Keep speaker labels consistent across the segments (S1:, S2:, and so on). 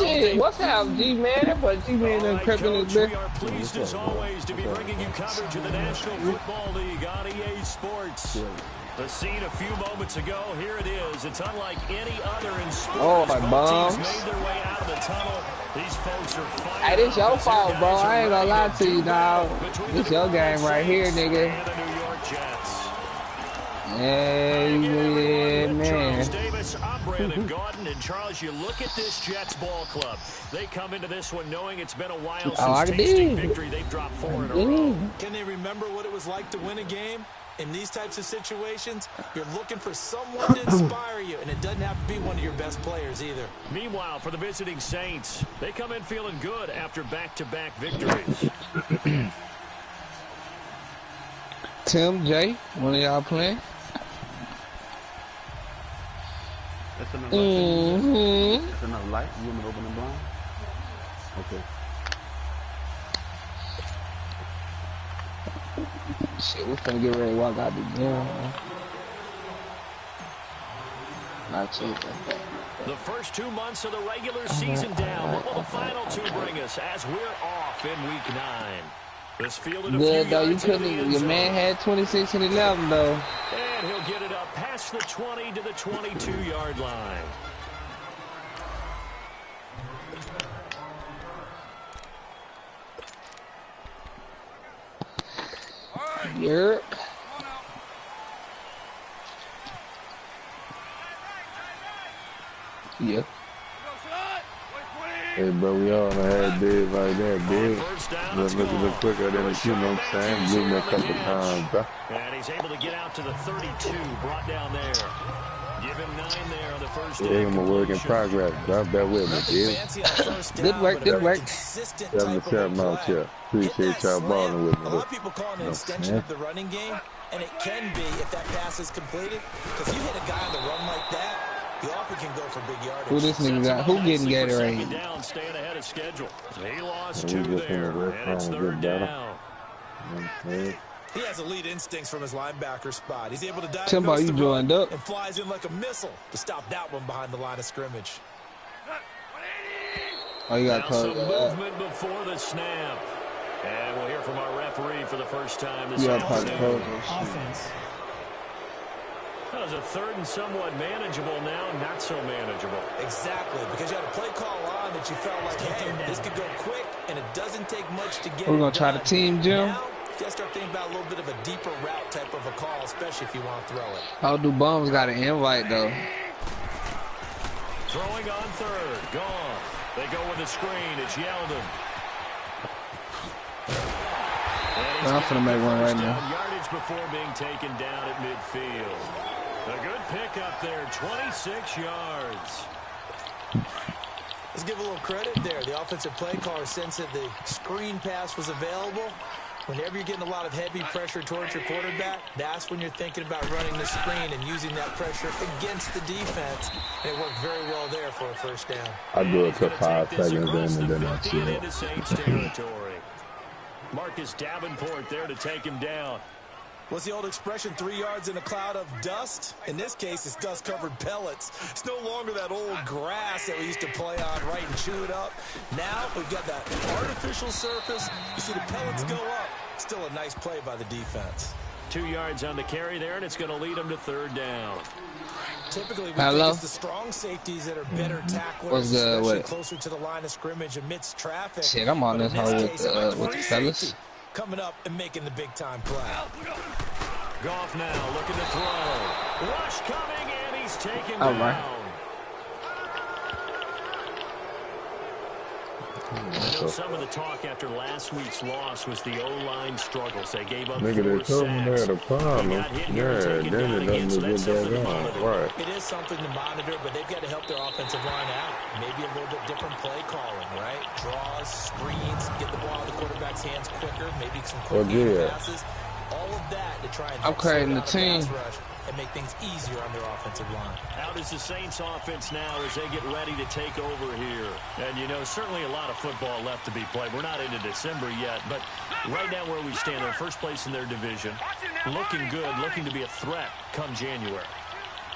S1: Shit, what's up, G-Man? That boy G-Man done crept in his bed.
S2: We are pleased as always to be bringing you coverage of the National Football League on EA Sports. The scene a few moments ago, here it is. It's unlike any other in sports.
S1: Oh, my
S2: Both teams
S1: bombs.
S2: made their way out of the tunnel. These folks are fighting.
S1: Hey, this your fault, bro. I ain't gonna lie to you, dog. This your game right here, nigga.
S2: And the New York Jets.
S1: Yeah, man.
S2: Charles Davis, I'm Brandon Gaudin, and Charles, you look at this Jets ball club. They come into this one knowing it's been a while since tasting victory. They've dropped 4 in a row.
S3: Can they remember what it was like to win a game? In these types of situations, you're looking for someone to inspire you, and it doesn't have to be one of your best players either.
S2: Meanwhile, for the visiting Saints, they come in feeling good after back-to-back victories.
S1: Tim, Jay, one of y'all playing?
S4: That's enough light. That's enough light. You want me to open the blind? Okay.
S1: Shit, we finna get ready to walk out the gym. Not cheap.
S2: The first 2 months of the regular season down. What will the final 2 bring us as we're off in Week 9? This fielded a
S1: good
S2: few
S1: though, you
S2: yards into the
S1: couldn't.
S2: end
S1: Your
S2: zone.
S1: man had 26 and 11 though.
S2: And he'll get it up past the 20 to the 22-yard line.
S1: Yep. Yeah.
S5: Hey, bro, we all had big like that, big. Let's look a little quicker than you know what I'm saying. Blew me a couple times, bro.
S2: And he's able to get out to the 32, brought down there. Give him 9 there on the first
S5: Yeah, I'm a work in progress, bro. Bear with me, dude.
S1: Good work, good work.
S5: 7-7 out here. Appreciate y'all balling with me.
S3: A lot of people call it an extension of the running game, and it can be if that pass is completed. Because you hit a guy on the run like that, you often can go for big yardage.
S1: Who this nigga got? Who getting Gatorade?
S2: Down, staying ahead of schedule. He lost 2 there, and it's 3rd down.
S3: He has elite instincts from his linebacker spot. He's able to diagnose
S1: Timbo, you
S3: the
S1: joined
S3: run
S1: up.
S3: and flies in like a missile to stop that one behind the line of scrimmage.
S1: Oh, you got
S2: Now
S1: close.
S2: some movement before the snap. And we'll hear from our referee for the first time this
S1: You got
S2: afternoon.
S1: offense.
S2: That was a 3rd and somewhat manageable now, not so manageable.
S3: Exactly, because you had a play call on that you felt like, hey, this could go quick, and it doesn't take much to get
S1: We're
S3: it
S1: going to try the
S3: done.
S1: team, Jim.
S3: Now, you got to start thinking about a little bit of a deeper route type of a call, especially if you want to throw it.
S1: Oh, do Bums got an invite, though.
S2: Throwing on 3rd, gone. They go with the screen, it's Yeldon.
S1: I'm finna make one right now.
S2: Yardage before being taken down at midfield. A good pickup there, 26 yards.
S3: Let's give a little credit there. The offensive play caller sensed that the screen pass was available. Whenever you're getting a lot of heavy pressure towards your quarterback, that's when you're thinking about running the screen and using that pressure against the defense. And it worked very well there for a 1st down.
S5: I do it for 5 seconds in and then I see it.
S2: Into Saints territory. Marcus Davenport there to take him down.
S3: What's the old expression, 3 yards in a cloud of dust? In this case, it's dust-covered pellets. It's no longer that old grass that we used to play on, right, and chew it up. Now we've got that artificial surface. You see the pellets go up. Still a nice play by the defense.
S2: 2 yards on the carry there, and it's going to lead them to 3rd down.
S3: Typically, we think it's the strong safeties that are better tacklers, especially closer to the line of scrimmage amidst traffic.
S1: Shit, I'm on this hole with the fellas.
S3: Coming up and making the big-time play.
S2: Goff now looking to throw. Rush coming, and he's taken down.
S1: Right.
S2: I know some of the talk after last week's loss was the O-line struggles. They gave up 4
S5: Nigga, they told me they had a problem.
S2: Yeah,
S5: Yeah, then it doesn't look good down. Right.
S3: It is something to monitor, but they've got to help their offensive line out. Maybe a little bit different play calling, right? Draws, screens, get the ball in the quarterback's hands quicker, maybe some quick passes. All of that to try and
S1: I'm creating the team
S3: and make things easier on their offensive line.
S2: Out is the Saints offense now as they get ready to take over here. And, you know, certainly a lot of football left to be played. We're not into December yet, but right now where we stand, they're first place in their division. Looking good, looking to be a threat come January.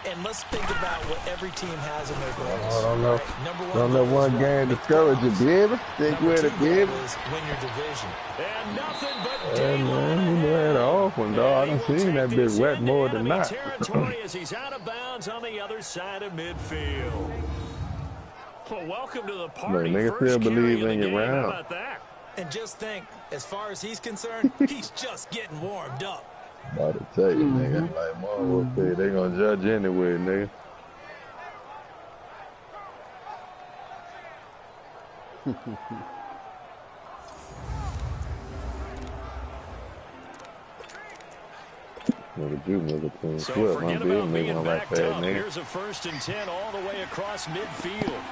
S3: And let's think about what every team has in their goals.
S5: I don't know.
S3: Right? Number
S5: Don't know one game discourage you, baby. Stick with it, baby.
S3: Win your division.
S2: And nothing but
S5: Hey, man, you know that off one, dog. I done seen that bitch wet more than not.
S2: Territory as he's out of bounds on the other side of midfield. Well, welcome to the party.
S5: Man, niggas still believe in you, round.
S2: How about that?
S3: And just think, as far as he's concerned, he's just getting warmed up.
S5: About to tell you, nigga. Like Mom will say, they gonna judge anyway, nigga. Nigga, you nigga clean swift. My bitch nigga on right fast, nigga.
S2: Here's a 1st and 10 all the way across midfield.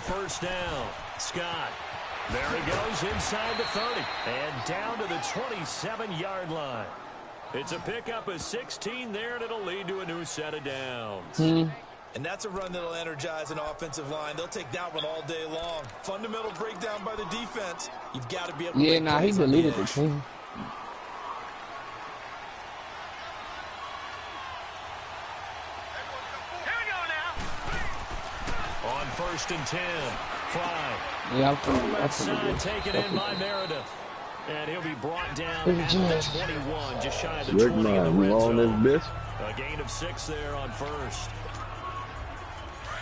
S2: First down, Scott. There he goes inside the 30 and down to the 27-yard line. It's a pickup of 16 there, and it'll lead to a new set of downs.
S3: And that's a run that'll energize an offensive line. They'll take that one all day long. Fundamental breakdown by the defense. You've got to be able to
S1: he deleted the team.
S2: On 1st and 10, Fry.
S1: Yeah,
S2: left side taken in by Meredith. And he'll be brought down at the 21, just shy of the 20 in the red zone.
S5: This
S2: A gain of 6 there on 1st.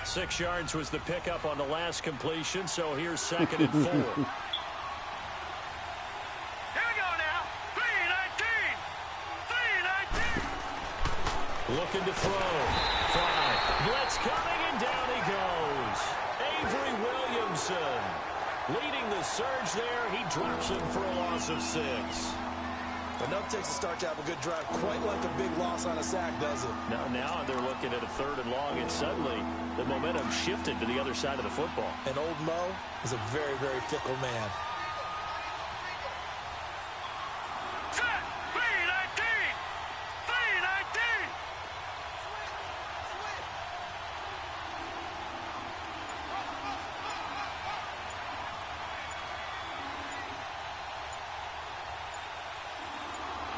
S2: 6 yards was the pickup on the last completion, so here's 2nd and 4.
S6: Here we go now. 3-19.
S2: Looking to throw. Fry. Blitz coming, and down he goes. Avery Williamson leading the surge there. He drops him for a loss of 6.
S3: Enough takes a start to have a good drive. Quite like a big loss on a sack, does it?
S2: Now they're looking at a 3rd and long, and suddenly the momentum shifted to the other side of the football.
S3: And old Mo is a very, very fickle man.
S6: Set. 3-19. 3-19.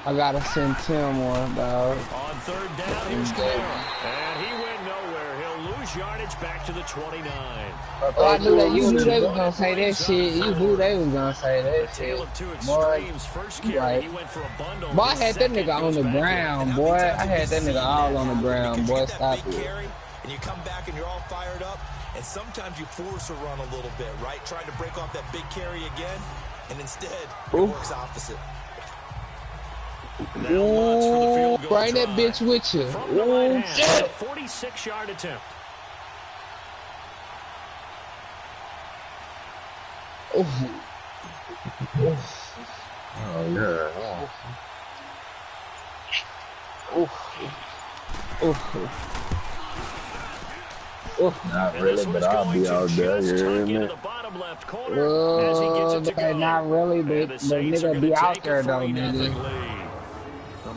S1: I gotta send Tim one, dog.
S2: On 3rd down, here's Clara. And he went nowhere. He'll lose yardage back to the 29.
S1: I knew that you knew they was gonna say that shit. You knew they was gonna say that shit.
S2: Tale of two extremes. First carry, he went for a bundle.
S1: Boy, I had that nigga on the ground, boy. I had that nigga all on the ground, boy. Stop it.
S3: And you come back and you're all fired up, and sometimes you force a run a little bit, right? Trying to break off that big carry again, and instead it works opposite.
S1: Ooh, bring that bitch with you. Ooh, shit.
S2: 46-yard attempt.
S5: Oh yeah. Not really, but I'll be out there. You're in it.
S1: Not really, but the nigga be out there though, nigga.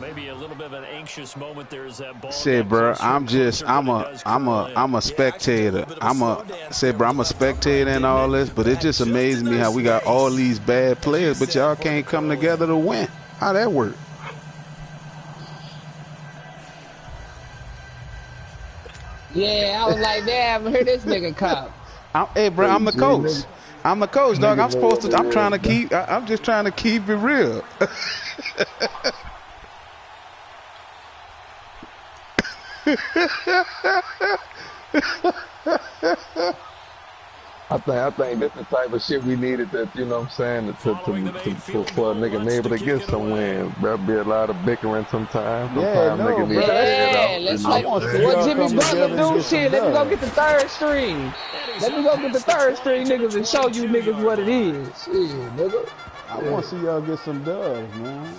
S2: Maybe a little bit of an anxious moment there as that ball.
S4: Say, bro, I'm a spectator. I'm a spectator in all this, but it just amazes me how we got all these bad players, but y'all can't come together to win. How that work?
S1: Yeah, I was like, damn, hear this nigga cop.
S4: Hey, bro, I'm the coach. I'm the coach, dog. I'm supposed to. I'm just trying to keep it real.
S5: I think this the type of shit we needed to, you know what I'm saying, for a nigga be able to get some wins. There'll be a lot of bickering sometimes. Nigga need to get
S1: let's like what Jimmy Butler do shit. Let me go get the 3rd string. Let me go get the 3rd string niggas and show you niggas what it is. Shit, nigga.
S4: I want to see y'all get some dubs, man.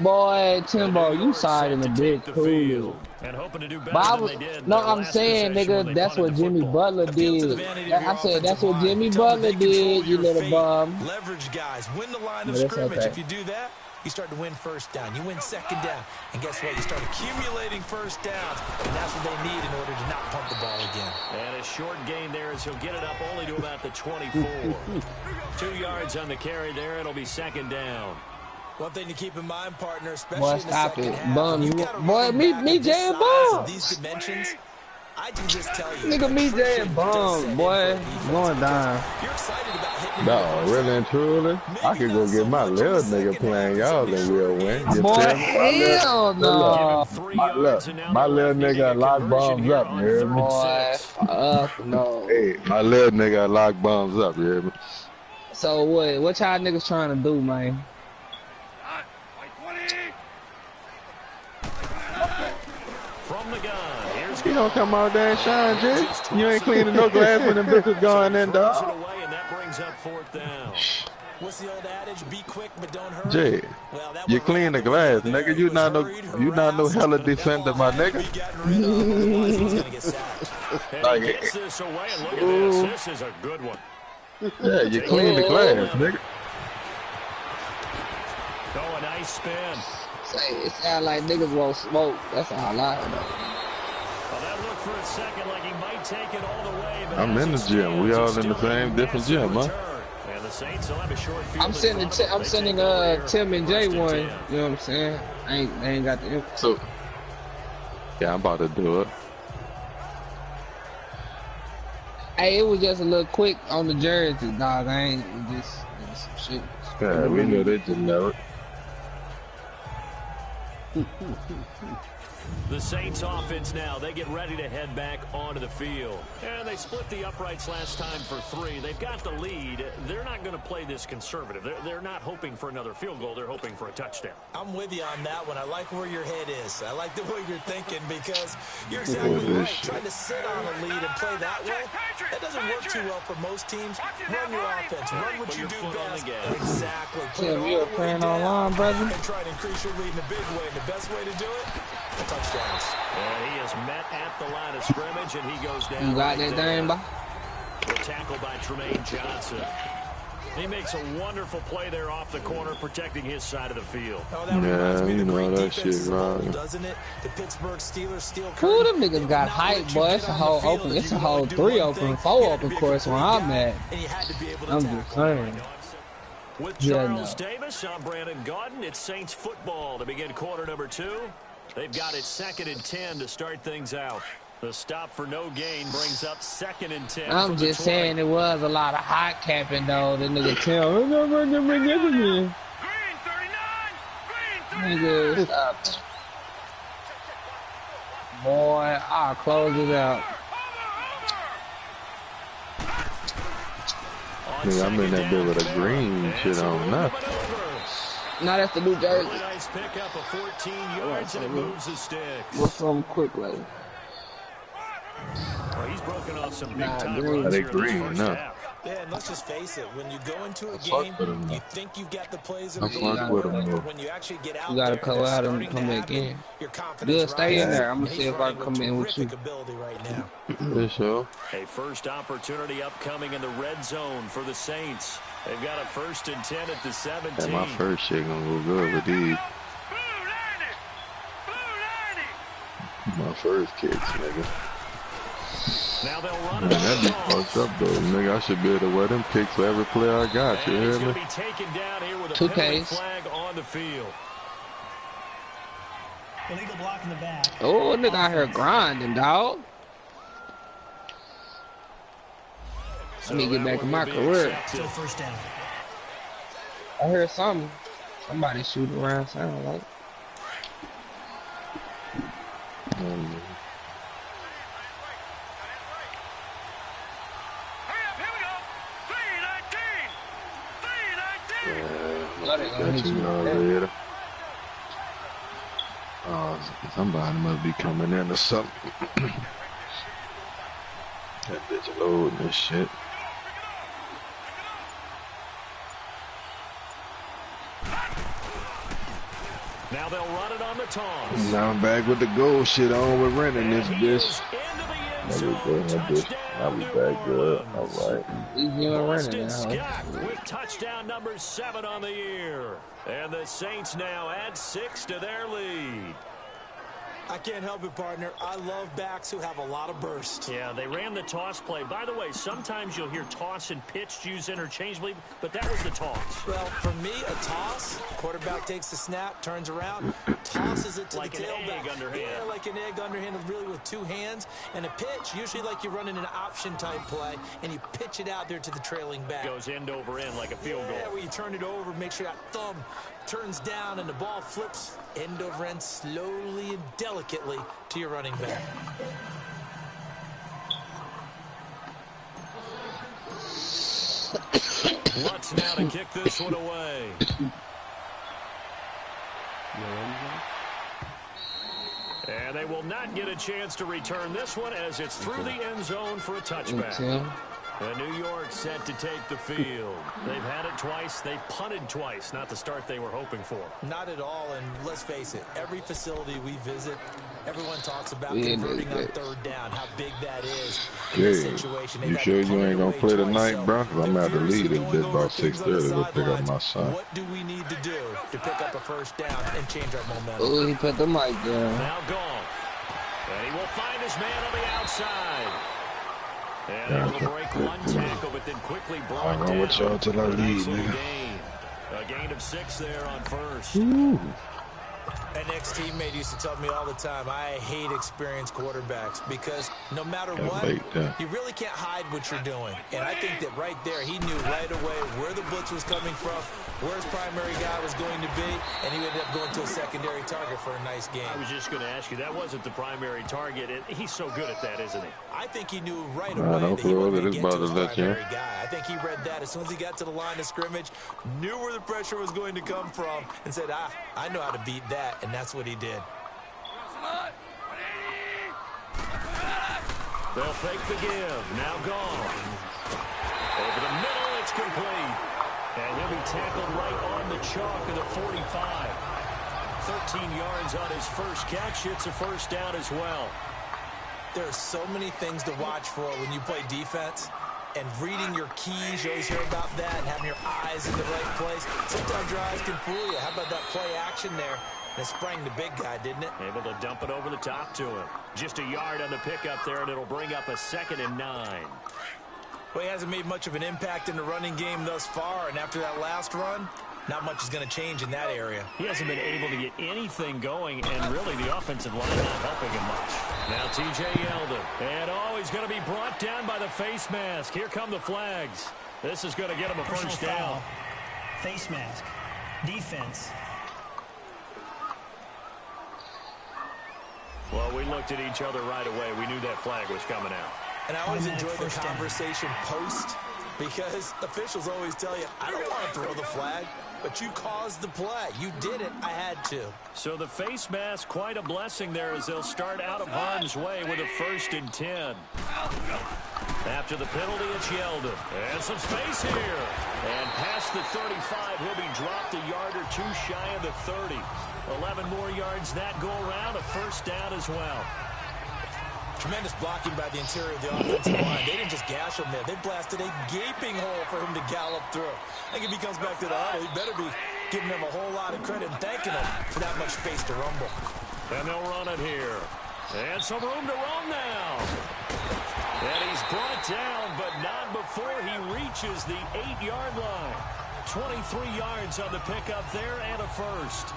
S1: Boy, Timbo, you side in the big cool. I'm saying, nigga, that's what Jimmy Butler did. I said that's what Jimmy Butler did, you little bum.
S3: Leverage guys, win the line of scrimmage. If you do that, you start to win first down. You win second down. And guess what? You start accumulating first downs. And that's what they need in order to not punt the ball again.
S2: And a short gain there as he'll get it up only to about the 24. 2 yards on the carry there. It'll be second down.
S3: One thing to keep in mind, partner, especially
S1: Boy,
S3: in the
S1: stop
S3: second
S1: it.
S3: half,
S1: Bum,
S3: you've
S1: you
S3: got a
S1: boy,
S3: running
S1: me
S3: back of this
S1: Jay
S3: size
S1: Bum.
S3: and these dimensions. I can just tell you,
S1: Nigga, me Jay
S3: attrition does set
S1: Bum,
S3: in
S1: boy.
S3: for a defense
S1: Going
S3: because
S1: down.
S3: You're excited about hitting
S5: No, really and truly, I could go get my little nigga playing y'all and we'll win. You
S1: Boy,
S5: feel me?
S1: hell no.
S5: My little nigga lock bombs up, you hear me?
S1: Boy, fuck no.
S5: Hey, my little nigga lock bombs up, you hear me?
S1: So what y'all niggas trying to do, man?
S2: From the gun, here's
S5: You don't come out there and shine, Jay. You ain't cleaning no glass when them bitches going in, dog.
S2: away, and that brings up fourth down.
S3: What's the old adage? Be quick, but don't hurry.
S5: Jay,
S3: Well, that
S5: you
S3: went
S5: clean
S3: right
S5: the
S3: out
S5: glass,
S3: window there.
S5: nigga.
S3: He was
S5: You not no
S3: hurried,
S5: hella
S3: harassed,
S5: defender,
S3: and
S5: my
S3: that ball had to
S5: nigga.
S3: be gotten rid of, otherwise he was gonna get sacked.
S2: And
S5: Like
S2: he
S5: it.
S2: gets this away, and look at this. This is a good one.
S5: Yeah, you clean the glass, nigga.
S2: Oh, a nice spin.
S1: Say, it sound like niggas won't smoke. That's all I know.
S2: Well, that looked for a second like he might take it all the way. But
S5: I'm
S2: as
S5: in
S2: it
S5: the gym. We
S2: stands,
S5: all
S2: it's
S5: in the
S2: still a
S5: same different
S2: massive
S5: gym, huh?
S2: return. And the Saints will have a short field
S1: I'm
S2: in
S1: sending
S2: front of them.
S1: I'm
S2: They
S1: sending
S2: take over here,
S1: Tim and Jay
S2: first and
S1: one.
S2: 10.
S1: You know what I'm saying? They ain't got the info.
S5: So, yeah, I'm about to do it.
S1: Hey, it was just a little quick on the jersey, dog. I ain't it was some shit.
S5: Yeah, we know they just know it.
S2: The Saints offense now, they get ready to head back onto the field. And they split the uprights last time for 3. They've got the lead. They're not going to play this conservative. They're not hoping for another field goal. They're hoping for a touchdown.
S3: I'm with you on that one. I like where your head is. I like the way you're thinking because you're exactly right. Trying to sit on a lead and play that way, that doesn't work too well for most teams. Run your offense. Run what you do best. Exactly. Put it
S1: Tim,
S3: all
S1: you a
S3: the way
S1: fan
S3: down
S1: online, brother?
S3: and try to increase your lead in a big way. And the best way to do it, touchdowns.
S2: And he is met at the line of scrimmage, and he goes down.
S1: You got
S2: right
S1: that
S2: there.
S1: thing, boy?
S2: The tackle by Tremaine Johnson. He makes a wonderful play there off the corner, protecting his side of the field.
S3: Oh, that reminds me of
S5: you
S3: the
S5: know
S3: great
S5: that
S3: defense
S5: shit,
S3: as a whole,
S5: right?
S3: doesn't it? The Pittsburgh Steelers steal
S1: Ooh, them
S3: They
S1: niggas
S3: would
S1: got
S3: not
S1: hype,
S3: let you
S1: boy.
S3: get
S1: It's a
S3: on the
S1: whole
S3: field
S1: open.
S3: if
S1: It's
S3: you
S1: a
S3: wanted
S1: whole
S3: to do
S1: 3
S3: one
S1: open,
S3: thing.
S1: 4
S3: You had to
S1: open
S3: be a
S1: course where
S3: complete
S1: I'm
S3: guy,
S1: at.
S3: and you had to be able to
S1: I'm
S3: tackle.
S1: just saying.
S2: With
S1: Yeah,
S2: Charles
S1: no.
S2: Davis, I'm Brandon Gaudin. It's Saints football to begin quarter number 2. They've got it 2nd and 10 to start things out. The stop for no gain brings up 2nd and 10.
S1: I'm just saying it was a lot of hot capping though. The nigga tell
S6: Green 39. Green 39.
S1: nigga stop. Boy, I'll close it out.
S5: Nigga, I'm in that bit with a green shit on nothing.
S1: Now that's the new jersey.
S2: Really nice pickup of 14 yards, and it moves the sticks.
S1: What's something quick like?
S2: Well, he's broken off some
S1: Nah,
S2: big-time
S1: green.
S2: runs
S5: They
S2: here in this
S5: green,
S2: first
S5: no.
S2: half.
S3: Yeah, and let's just face it. When you go into a
S5: I fuck
S3: game,
S5: with 'em, though.
S3: you think you've got the plays in
S5: I
S3: the
S5: fuck with 'em, though.
S3: when you actually get out
S1: You gotta
S3: there,
S1: come
S3: and it's
S1: out and
S3: starting
S1: come
S3: to
S1: back
S3: happen,
S1: in.
S3: your confidence
S1: Good, stay in
S3: rises,
S1: there. I'm
S3: and
S1: gonna
S3: he's
S1: see if I
S3: running
S1: can come in with you.
S3: terrific ability right now.
S5: For sure.
S2: A first opportunity upcoming in the red zone for the Saints. They've got a 1st and 10 at the 17.
S5: And my first shit gonna go good with these. My first kicks, nigga.
S2: Now they'll run
S5: Man,
S2: it
S5: that be
S2: across.
S5: fucked up though, nigga. I should be able to wear them kicks for every player I got. You
S2: And he's
S5: hear
S2: going
S5: me?
S2: to be taken down here with a
S1: 2
S2: penalty
S1: Ks.
S2: flag on the field.
S7: Illegal block in the back.
S1: Oh, nigga out here grinding, dog. Let me get back to my career.
S7: Still first down.
S1: I heard something. Somebody shooting around, sound like.
S5: Got you already. Oh, somebody must be coming in or something. That bitch loading this shit.
S2: Now they'll run it on the toss.
S5: Now I'm back with the gold shit on with renting this
S2: And he
S5: bitch.
S2: is into the
S5: Never good. That bitch. I'll be back good. All right.
S1: Easy on running
S2: Boston
S1: now.
S2: Scott with touchdown number 7 on the year. And the Saints now add 6 to their lead.
S3: I can't help it, partner. I love backs who have a lot of burst.
S2: Yeah, they ran the toss play. By the way, sometimes you'll hear toss and pitch used interchangeably, but that was the toss.
S3: Well, for me, a toss, quarterback takes the snap, turns around, tosses it to
S2: like
S3: the tailback.
S2: Like an egg underhand.
S3: Yeah, like an egg underhand, really with 2 hands. And a pitch, usually like you're running an option-type play, and you pitch it out there to the trailing back.
S2: Goes end over end like a field goal.
S3: Yeah, where you turn it over, make sure that thumb turns down, and the ball flips end over end slowly and delicately to your running back.
S2: Lutz now to kick this one away. And they will not get a chance to return this one as it's through the end zone for a touchback. And New York set to take the field. They've had it twice. They've punted twice. Not the start they were hoping for.
S3: Not at all, and let's face it, every facility we visit, everyone talks about converting on 3rd down, how big that is in this situation.
S5: You sure you ain't going to play tonight, bro? Because I'm going to have to leave this bit about 6:30 to pick up my son.
S3: What do we need to do to pick up a 1st down and change our momentum?
S1: Oh, he put the mic down.
S2: Now gone. And he will find his man on the outside. And able to break one tackle, but then quickly brought down.
S5: I know what y'all till I leave, nigga.
S2: A gain of 6 there on first.
S5: Ooh.
S3: An ex-teammate used to tell me all the time, I hate experienced quarterbacks because no matter what, you really can't hide what you're doing. And I think that right there, he knew right away where the blitz was coming from, where his primary guy was going to be, and he ended up going to a secondary target for a nice game.
S2: I was just going to ask you, that wasn't the primary target. He's so good at that, isn't he?
S3: I think he knew right away that he wasn't going to get to his primary guy. I think he read that as soon as he got to the line of scrimmage, knew where the pressure was going to come from, and said, I know how to beat that. And that's what he did.
S2: They'll fake the give. Now gone. Over the middle, it's complete. And he'll be tackled right on the chalk of the 45. 13 yards on his first catch. It's a 1st down as well.
S3: There are so many things to watch for when you play defense. And reading your keys, you always hear about that, and having your eyes in the right place. Sometimes your eyes can fool you. How about that play action there? And it sprang the big guy, didn't it?
S2: Able to dump it over the top to him. Just a yard on the pickup there, and it'll bring up a 2nd and 9.
S3: Well, he hasn't made much of an impact in the running game thus far, and after that last run, not much is going to change in that area.
S2: He hasn't been able to get anything going, and really the offensive line not helping him much. Now T.J. Yeldon. And he's going to be brought down by the face mask. Here come the flags. This is going to get him a 1st down.
S7: Face mask. Defense.
S2: Well, we looked at each other right away. We knew that flag was coming out.
S3: And I always enjoy the conversation post because officials always tell you, I don't want to throw the flag, but you caused the play. You did it. I had to.
S2: So the face mask, quite a blessing there as they'll start out of harm's way with a 1st and 10. After the penalty, it's Yeldon. And some space here. And past the 35, he'll be dropped a yard or 2 shy of the 30. 11 more yards that go around, a 1st down as well.
S3: Tremendous blocking by the interior of the offensive line. They didn't just gash him there. They blasted a gaping hole for him to gallop through. I think if he comes back to the huddle, he better be giving them a whole lot of credit and thanking them for that much space to rumble.
S2: And they'll run it here. And some room to roam now. And he's brought down, but not before he reaches the 8-yard line. 23 yards on the pickup there and a 1st.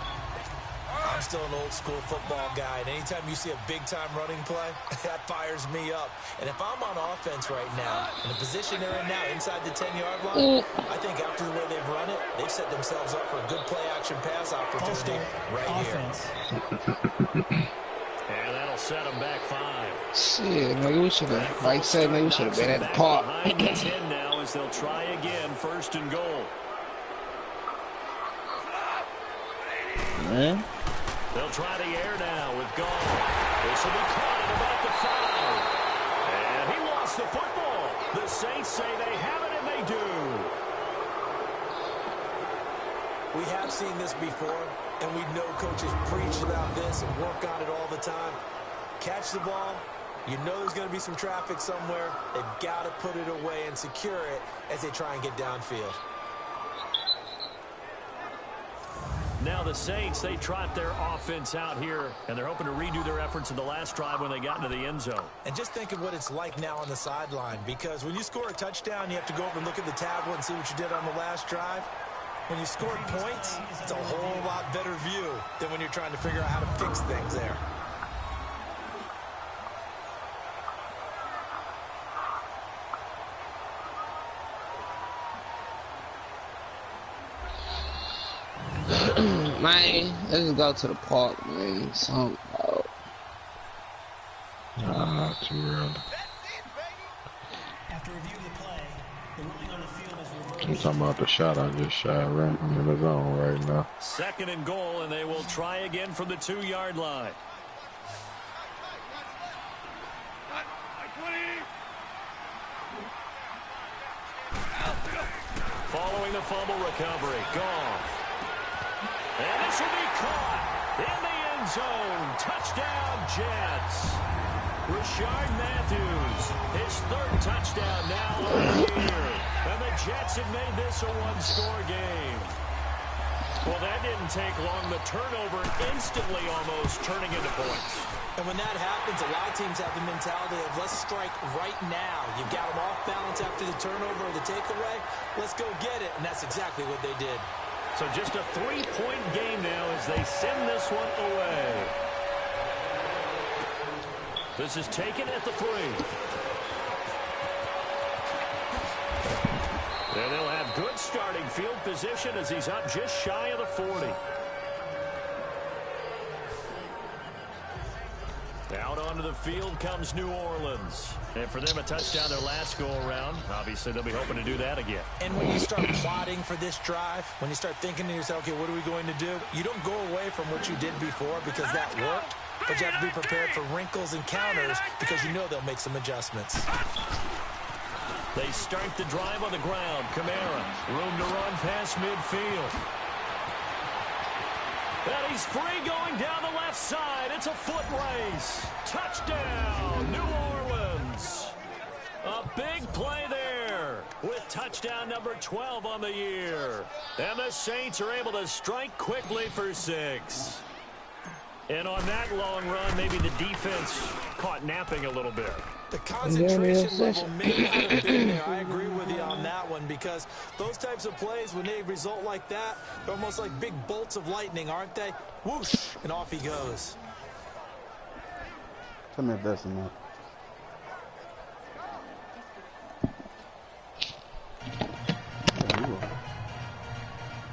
S3: I'm still an old-school football guy, and anytime you see a big-time running play, that fires me up. And if I'm on offense right now, in the position they're in now, inside the 10-yard line, I think after the way they've run it, they've set themselves up for a good play-action pass opportunity right here.
S2: And that'll set them back 5.
S1: Shit, maybe we should have, like I said, maybe we should have been at the park.
S2: Behind the 10 now as they'll try again, 1st and goal.
S1: Man.
S2: They'll try the air now with Gall. This will be caught at about the 5. And he lost the football. The Saints say they have it, and they do.
S3: We have seen this before, and we know coaches preach about this and work on it all the time. Catch the ball, You know there's going to be some traffic somewhere. They've got to put it away and secure it as they try and get downfield.
S2: Now the Saints, they trot their offense out here, and they're hoping to redo their efforts in the last drive when they got into the end zone.
S3: And just think of what it's like now on the sideline, because when you score a touchdown, you have to go over and look at the tablet and see what you did on the last drive. When you score points, it's a whole lot better view than when you're trying to figure out how to fix things there.
S1: Man, let's go to the park, man. Something about.
S5: Nah, too early.
S7: After review of the play, the ruling on the field is reversed.
S5: I'm talking about the shot I just shot right in the zone right now.
S2: 2nd and goal, and they will try again from the 2-yard line. Following the fumble recovery, Goff. And this will be caught in the end zone. Touchdown, Jets. Rashard Matthews, his 3rd touchdown now of the year. And the Jets have made this a one-score game. Well, that didn't take long. The turnover instantly almost turning into points.
S3: And when that happens, a lot of teams have the mentality of let's strike right now. You've got them off balance after the turnover or the takeaway. Let's go get it. And that's exactly what they did.
S2: So just a 3-point game now as they send this one away. This is taken at the 3. And they'll have good starting field position as he's up just shy of the 40. Out onto the field comes New Orleans. And for them, a touchdown their last go-around. Obviously, they'll be hoping to do that again.
S3: And when you start plotting for this drive, when you start thinking to yourself, okay, what are we going to do? You don't go away from what you did before because that worked, but you have to be prepared for wrinkles and counters because you know they'll make some adjustments.
S2: They start the drive on the ground. Kamara, room to run past midfield. And he's free going down the left side. It's a foot race. Touchdown, New Orleans. A big play there with touchdown number 12 on the year. And the Saints are able to strike quickly for 6. And on that long run, maybe the defense caught napping a little bit.
S3: The concentration level may not have been there. I agree with you on that one because those types of plays, when they result like that, they're almost like big bolts of lightning, aren't they? Whoosh, and off he goes.
S4: Tell me if that's enough.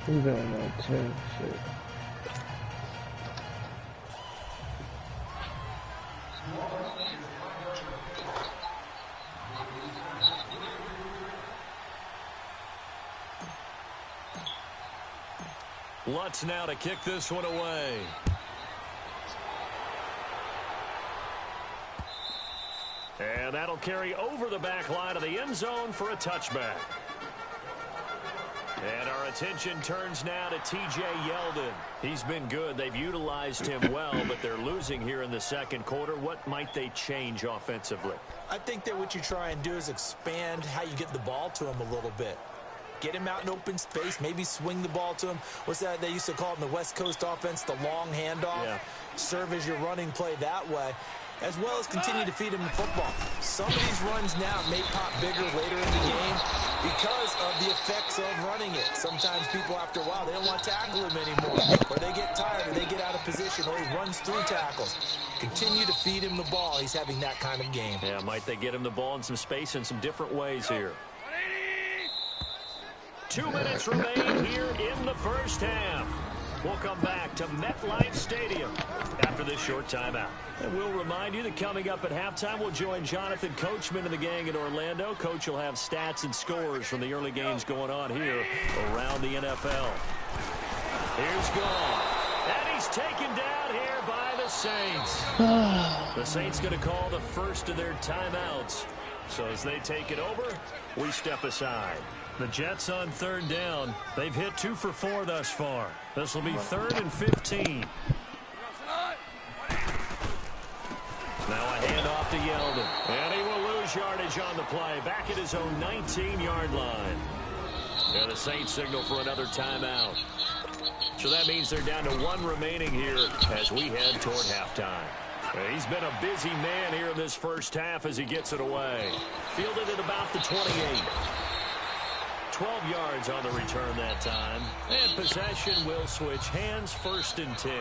S1: Who's doing that too? Shit.
S2: Lutz now to kick this one away. And that'll carry over the back line of the end zone for a touchback. And our attention turns now to T.J. Yeldon. He's been good. They've utilized him well, but they're losing here in the 2nd quarter. What might they change offensively?
S3: I think that what you try and do is expand how you get the ball to him a little bit. Get him out in open space, maybe swing the ball to him. What's that they used to call it in the West Coast offense, the long handoff? Yeah. Serve as your running play that way, as well as continue to feed him the football. Some of these runs now may pop bigger later in the game because of the effects of running it. Sometimes people, after a while, they don't want to tackle him anymore, or they get tired, or they get out of position, or he runs through tackles. Continue to feed him the ball. He's having that kind of game.
S2: Yeah, might they get him the ball in some space in some different ways here. 2 minutes remain here in the first half. We'll come back to MetLife Stadium after this short timeout. And we'll remind you that coming up at halftime, we'll join Jonathan Coachman and the gang in Orlando. Coach will have stats and scores from the early games going on here around the NFL. Here's Goff. And he's taken down here by the Saints. The Saints going to call the first of their timeouts. So as they take it over, we step aside. The Jets on 3rd down. They've hit 2 for 4 thus far. This will be 3rd and 15. Now a handoff to Yeldon. And he will lose yardage on the play. Back at his own 19-yard line. And the Saints signal for another timeout. So that means they're down to 1 remaining here as we head toward halftime. He's been a busy man here in this first half as he gets it away. Fielded at about the 28. 12 yards on the return that time. And possession will switch hands, 1st and 10.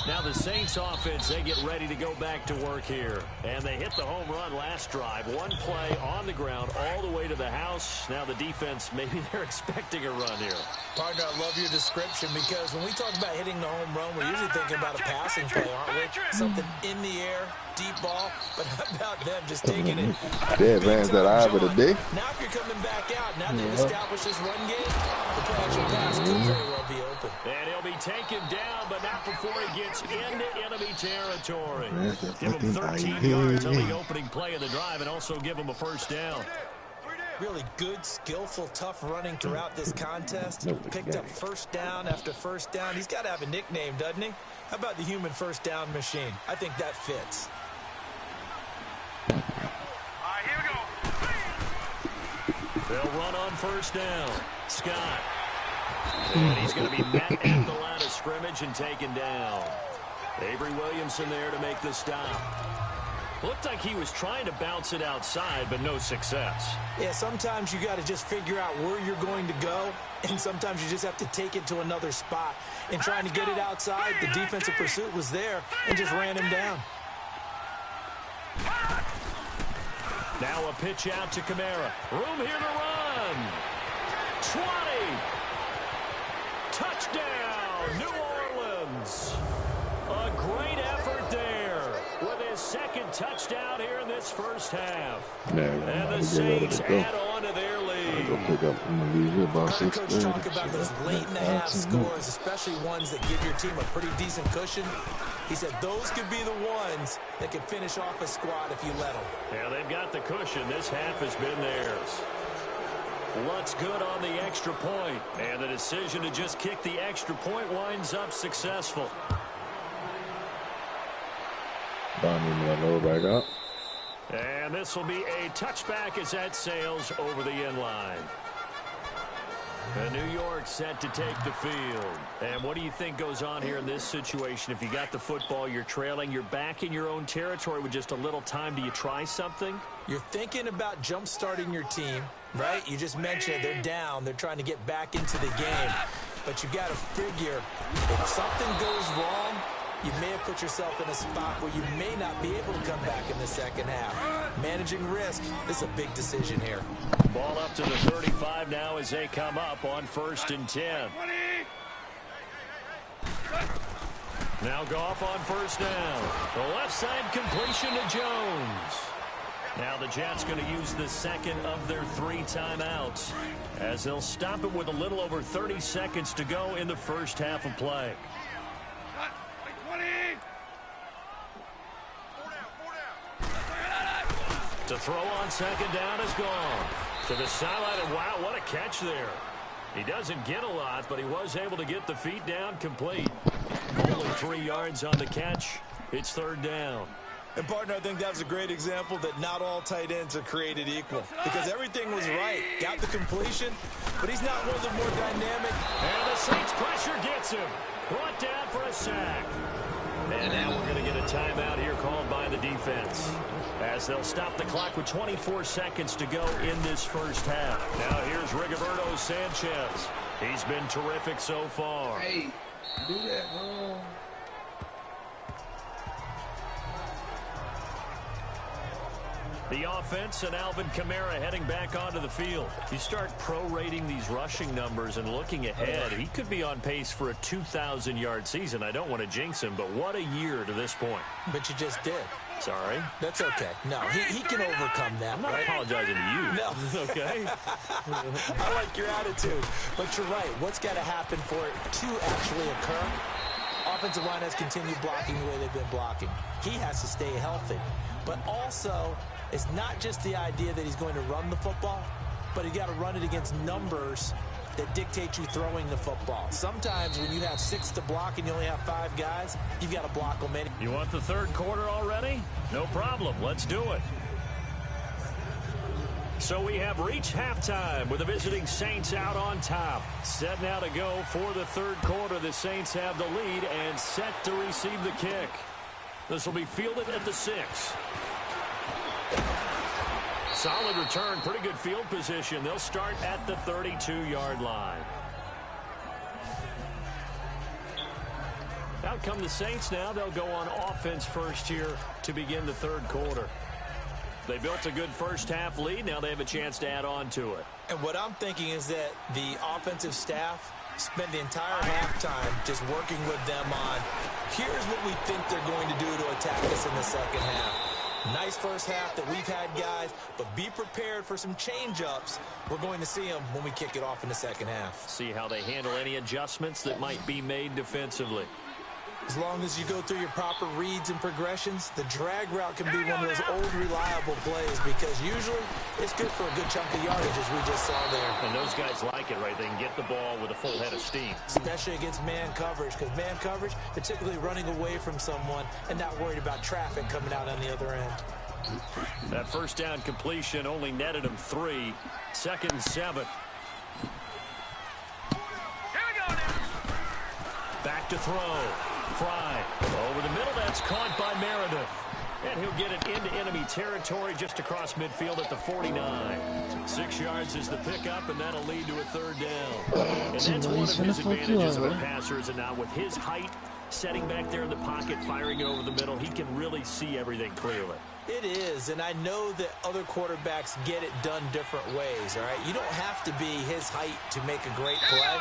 S2: Now the Saints offense, they get ready to go back to work here. And they hit the home run last drive. 1 play on the ground all the way to the house. Now the defense, maybe they're expecting a run here.
S3: Partner, I love your description because when we talk about hitting the home run, we're usually thinking about a passing play, aren't we? Something in the air, deep ball. But how about them just taking it?
S5: They advanced that eye of the day.
S3: Now if you're coming back out, now they've established this run game, the play-action pass could very well be open.
S2: And he'll be taken down, but not before he gets into enemy territory. Give him 13 yards on the opening play of the drive and also give him a 1st down.
S3: Really good, skillful, tough running throughout this contest. Picked up 1st down after 1st down. He's got to have a nickname, doesn't he? How about the human 1st down machine? I think that fits.
S2: All right, here we go. They'll run on 1st down. Scott. And he's going to be met at the line of scrimmage and taken down. Avery Williamson there to make the stop. Looked like he was trying to bounce it outside, but no success.
S3: Yeah, sometimes you got to just figure out where you're going to go, and sometimes you just have to take it to another spot. And trying to get it outside, the defensive pursuit was there and just ran him down.
S2: Now a pitch out to Kamara. Room here to run. 20. Touchdown, New Orleans. A great effort there with his 2nd touchdown here in this first half. And the Saints add on to their lead.
S3: Heard Coach talk about those late-in-the-half scores, especially ones that give your team a pretty decent cushion. He said those could be the ones that could finish off a squad if you let them.
S2: Yeah, they've got the cushion. This half has been theirs. What's good on the extra point? And the decision to just kick the extra point winds up successful.
S5: Back up.
S2: And this will be a touchback as that sails over the end line. And New York set to take the field. And what do you think goes on here in this situation? If you got the football, you're trailing, you're back in your own territory with just a little time. Do you try something?
S3: You're thinking about jump-starting your team, right? You just mentioned they're down. They're trying to get back into the game. But you got to figure if something goes wrong, you may have put yourself in a spot where you may not be able to come back in the 2nd half. Managing risk, this is a big decision here.
S2: Ball up to the 35 now as they come up on 1st and 10. Now Goff on 1st down. The left side completion to Jones. Now the Jets going to use the 2nd of their 3 timeouts as they'll stop it with a little over 30 seconds to go in the first half of play. To throw on 2nd down is gone. To the sideline, and wow, what a catch there. He doesn't get a lot, but he was able to get the feet down complete. Only 3 yards on the catch. It's 3rd down.
S3: And, partner, I think that was a great example that not all tight ends are created equal. Because everything was right. Got the completion, but he's not one of the more dynamic.
S2: And the Saints pressure gets him. Brought down for a sack. And now we're going to get a timeout here called by the defense, as they'll stop the clock with 24 seconds to go in this first half. Now here's Rigoberto Sanchez. He's been terrific so far.
S1: Hey, do that, bro.
S2: The offense and Alvin Kamara heading back onto the field. You start prorating these rushing numbers and looking ahead, he could be on pace for a 2,000-yard season. I don't want to jinx him, but what a year to this point.
S3: But you just did.
S2: Sorry.
S3: That's okay. No, he can overcome that.
S2: I'm not apologizing to you.
S3: No.
S2: Okay?
S3: I like your attitude. But you're right. What's got to happen for it to actually occur? Offensive line has continued blocking the way they've been blocking. He has to stay healthy. But also, it's not just the idea that he's going to run the football, but he's got to run it against numbers that dictate you throwing the football. Sometimes when you have 6 to block and you only have 5 guys, you've got to block them in.
S2: You want the third quarter already? No problem. Let's do it. So we have reached halftime with the visiting Saints out on top. Set now to go for the third quarter. The Saints have the lead and set to receive the kick. This will be fielded at the 6. Solid return, pretty good field position. They'll start at the 32-yard line. Out come the Saints now. They'll go on offense first here to begin the third quarter. They built a good first-half lead. Now they have a chance to add on to it.
S3: And what I'm thinking is that the offensive staff spent the entire halftime just working with them on, here's what we think they're going to do to attack us in the second half. Nice first half that we've had, guys, but be prepared for some change-ups. We're going to see them when we kick it off in the second half.
S2: See how they handle any adjustments that might be made defensively.
S3: As long as you go through your proper reads and progressions, the drag route can be one of those old reliable plays because usually it's good for a good chunk of yardage as we just saw there.
S2: And those guys like it, right? They can get the ball with a full head of steam.
S3: Especially against man coverage, because man coverage, they're typically running away from someone and not worried about traffic coming out on the other end.
S2: That first down completion only netted him 3. 2nd and 7. Back to throw. Fry over the middle. That's caught by Meredith. And he'll get it into enemy territory just across midfield at the 49. 6 yards is the pickup, and that'll lead to a third down. And that's one of his advantages of a passer, is it not? With his height, setting back there in the pocket, firing it over the middle, he can really see everything clearly.
S3: It is, and I know that other quarterbacks get it done different ways, all right? You don't have to be his height to make a great play.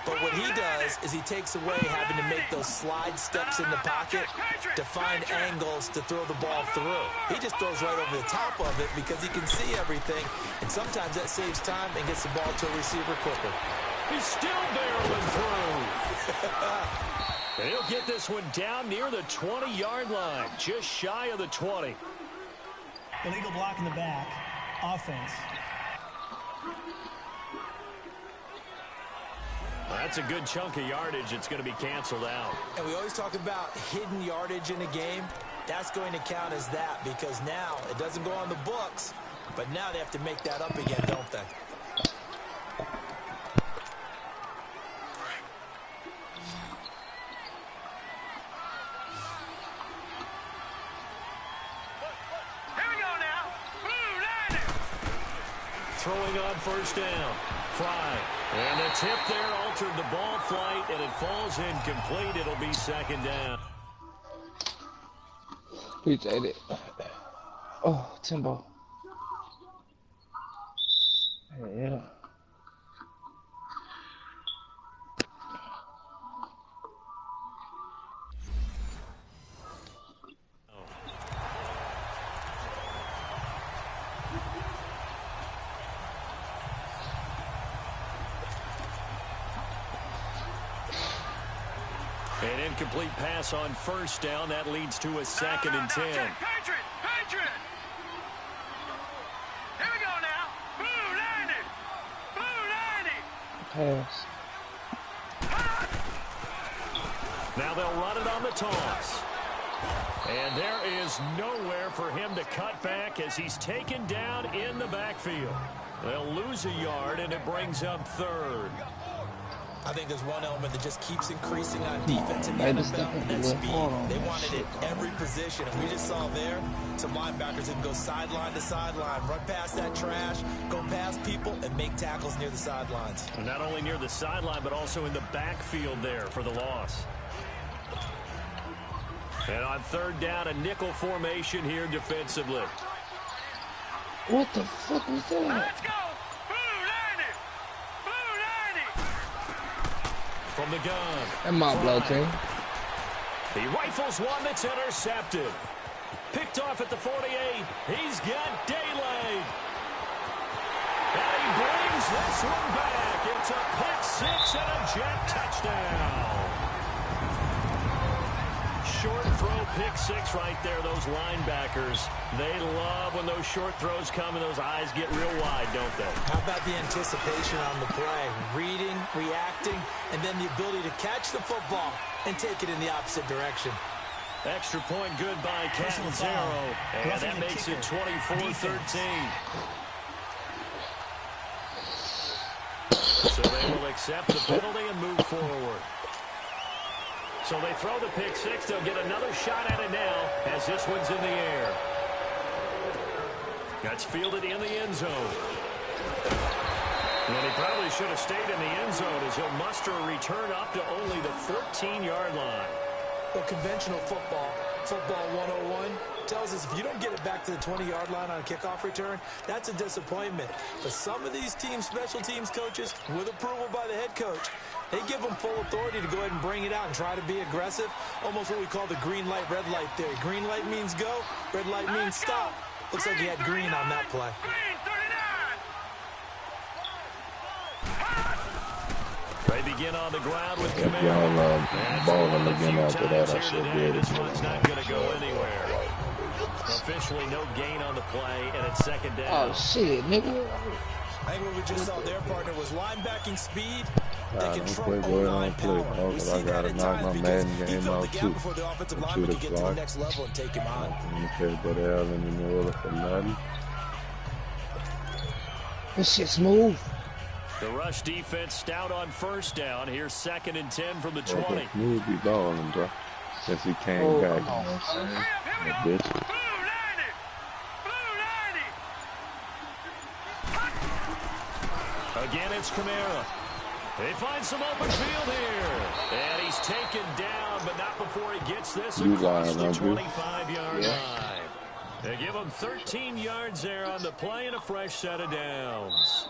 S3: But what he does is he takes away having to make those slide steps in the pocket to find angles to throw the ball through. He just throws right over the top of it because he can see everything, and sometimes that saves time and gets the ball to a receiver quicker.
S2: He's still barreling through. And he'll get this one down near the 20-yard line, just shy of the 20.
S7: Illegal block in the back. Offense.
S2: That's a good chunk of yardage. It's going to be canceled out.
S3: And we always talk about hidden yardage in a game. That's going to count as that because now it doesn't go on the books, but now they have to make that up again, don't they?
S2: Throwing on first down. Fry. And the tip there altered the ball flight, and it falls incomplete. It'll be 2nd down.
S1: Appreciate it. Oh, Timbo. Yeah.
S2: An incomplete pass on first down. That leads to a 2nd and 10.
S8: Patriot! Here we go now. Boo, landed.
S1: Pass.
S2: Now they'll run it on the toss. And there is nowhere for him to cut back as he's taken down in the backfield. They'll lose a yard, and it brings up 3rd.
S3: I think there's one element that just keeps increasing on defense in the NFL, and that's speed. They want it at every position. And we just saw there some linebackers that can go sideline to sideline, run past that trash, go past people, and make tackles near the sidelines.
S2: And not only near the sideline, but also in the backfield there for the loss. And on 3rd down, a nickel formation here defensively.
S1: What the fuck was that?
S8: Let's go.
S2: From the gun.
S1: And my blow team.
S2: He rifles one that's intercepted. Picked off at the 48. He's got daylight. And he brings this one back. It's a pick 6 and a jet touchdown. short throw pick six right there, those linebackers. They love when those short throws come and those eyes get real wide, don't they?
S3: How about the anticipation on the play? Reading, reacting, and then the ability to catch the football and take it in the opposite direction.
S2: Extra point good by Catanzaro, and that makes it 24-13. So they will accept the penalty and move forward. So they throw the pick six. They'll get another shot at it now as this one's in the air. That's fielded in the end zone. And he probably should have stayed in the end zone as he'll muster a return up to only the 14-yard line.
S3: Well, conventional football 101, tells us if you don't get it back to the 20-yard line on a kickoff return, that's a disappointment. But some of these teams, special teams coaches, with approval by the head coach, they give them full authority to go ahead and bring it out and try to be aggressive. Almost what we call the green light, red light theory. Green light means go, red light means stop. Looks like he had green on that play.
S2: They begin on the ground with Camaro.
S5: Y'all balling again after that. I should be able
S2: This one's not going to go anywhere. Officially no gain on the play, and it's second down.
S1: Oh, shit, nigga.
S3: I think what we just saw their partner was linebacking speed.
S5: I don't play, boy, I don't play. Also, I gotta knock my Madden game out too. Shoot a clock. I'm gonna put that out in the Nola for nothing.
S1: This shit's smooth.
S2: The rush defense stout on first down. Here's 2nd and 10 from the 20.
S5: Smooth be balling, bro. Since he came back, you know what I'm saying? That bitch.
S2: Again, it's Camara. They find some open field here. And he's taken down, but not before he gets this across the 25-yard line. They give him 13 yards there on the play and a fresh set of downs.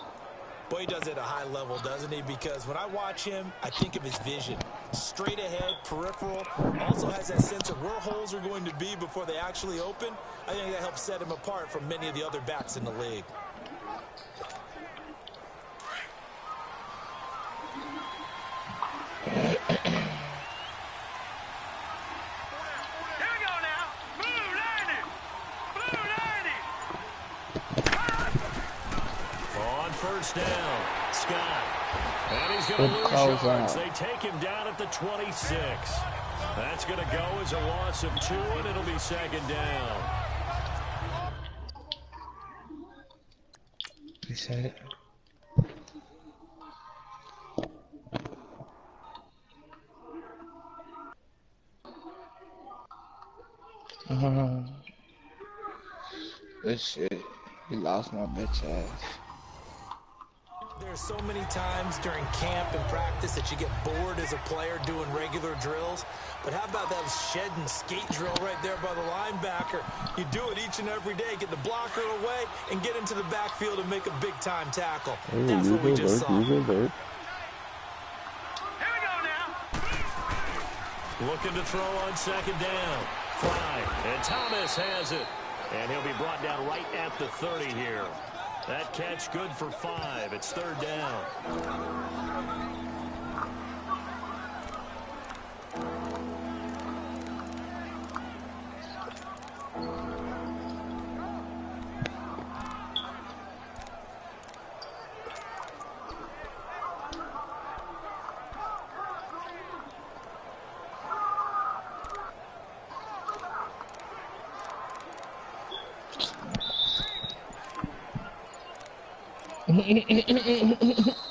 S3: Boy, he does it at a high level, doesn't he? Because when I watch him, I think of his vision. Straight ahead, peripheral. Also has that sense of where holes are going to be before they actually open. I think that helps set him apart from many of the other backs in the league.
S2: First down, Scott. And he's going to lose yards. They take him down at the 26. That's going to go as a loss of 2, and it'll be second down.
S1: He said it. This shit. He lost my bitch ass.
S3: There's so many times during camp and practice that you get bored as a player doing regular drills. But how about that shed and skate drill right there by the linebacker? You do it each and every day. Get the blocker away and get into the backfield and make a big-time tackle. That's what we just saw.
S2: Here we go now. Looking to throw on second down. Fly. And Thomas has it. And he'll be brought down right at the 30 here. That catch good for 5. It's third down.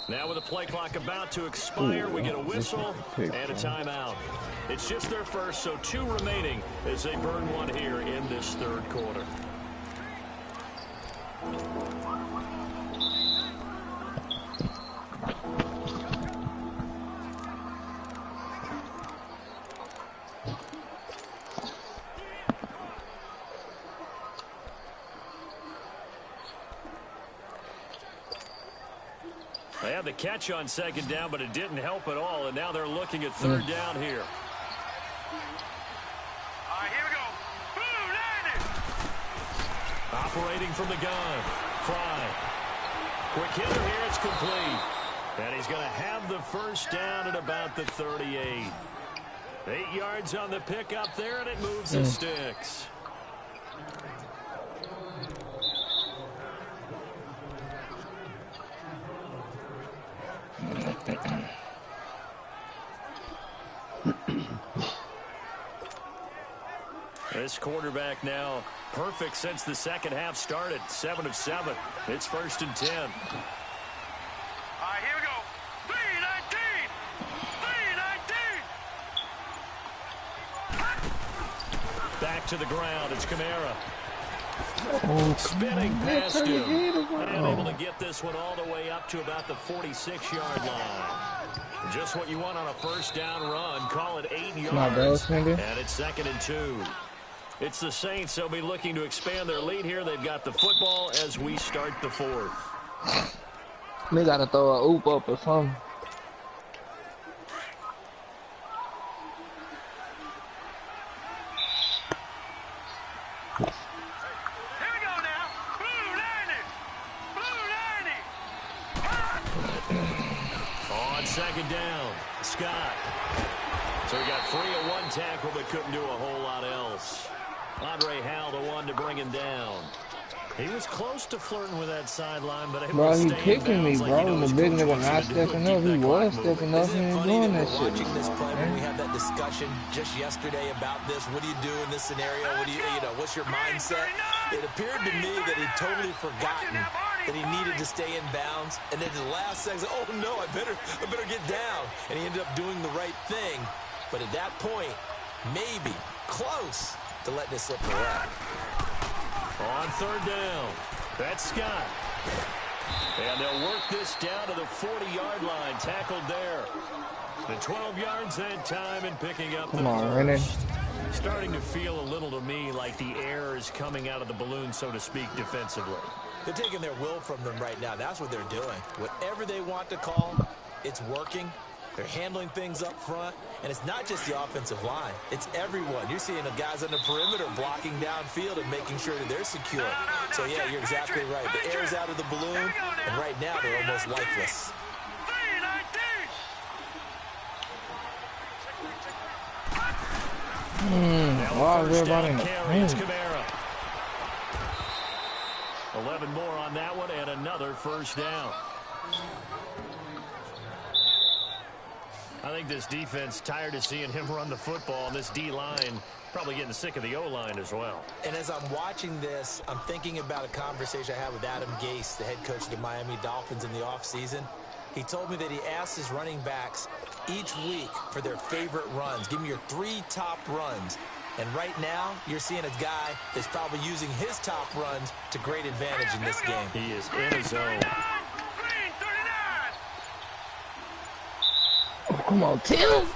S2: Now with the play clock about to expire, we get a whistle and a timeout. It's just their first, so 2 remaining as they burn 1 here in this third quarter. They had the catch on second down, but it didn't help at all, and now they're looking at third down here.
S8: All right, here we go. Boom, landed.
S2: Operating from the gun. Fry. Quick hitter here, it's complete. And he's going to have the first down at about the 38. 8 yards on the pickup there, and it moves the sticks. This quarterback now perfect since the second half started. 7 of 7. It's 1st and 10.
S8: All right, here we go. 3-19. 3-19.
S2: Back to the ground. It's Kamara. Spinning past him. And able to get this one all the way up to about the 46-yard line. Just what you want on a first down run. Call it 8 yards. And it's 2nd and 2. It's the Saints. They'll be looking to expand their lead here. They've got the football as we start the 4th.
S1: They got to throw a oop up or something.
S8: Here we go now. Blue 90. Blue 90.
S2: On 2nd down, Scott. So he got free of one tackle but couldn't do a whole lot else. Andre Howell, the one to bring him down. He was close to flirting with that sideline, but able to stay
S1: kicking me,
S2: like
S1: bro. The big nigga not stepping up. He was stepping up and doing that shit.
S3: Watching this play, when we had that discussion just yesterday about this, what do you do in this scenario? What do you know, what's your mindset? It appeared to me that he'd totally forgotten that he needed to stay in bounds, and then the last second, oh no, I better get down, and he ended up doing the right thing. But at that point, maybe close to letting it slip away.
S2: On 3rd down, that's Scott. And they'll work this down to the 40-yard line, tackled there. The 12 yards that time and picking up the first. Starting to feel a little to me like the air is coming out of the balloon, so to speak, defensively.
S3: They're taking their will from them right now. That's what they're doing. Whatever they want to call, it's working. They're handling things up front, and it's not just the offensive line. It's everyone. You're seeing the guys on the perimeter blocking downfield and making sure that they're secure. So, yeah, you're exactly right. The air's out of the balloon, and right now they're almost lifeless.
S8: 3-19.
S1: Wow, everybody in the
S2: 11 more on that one, and another first down. I think this defense tired of seeing him run the football, and this D-line probably getting sick of the O-line as well.
S3: And as I'm watching this, I'm thinking about a conversation I had with Adam Gase, the head coach of the Miami Dolphins in the offseason. He told me that he asked his running backs each week for their favorite runs. Give me your 3 top runs. And right now, you're seeing a guy that's probably using his top runs to great advantage in this game.
S2: He is in his zone.
S1: Come on, Tim.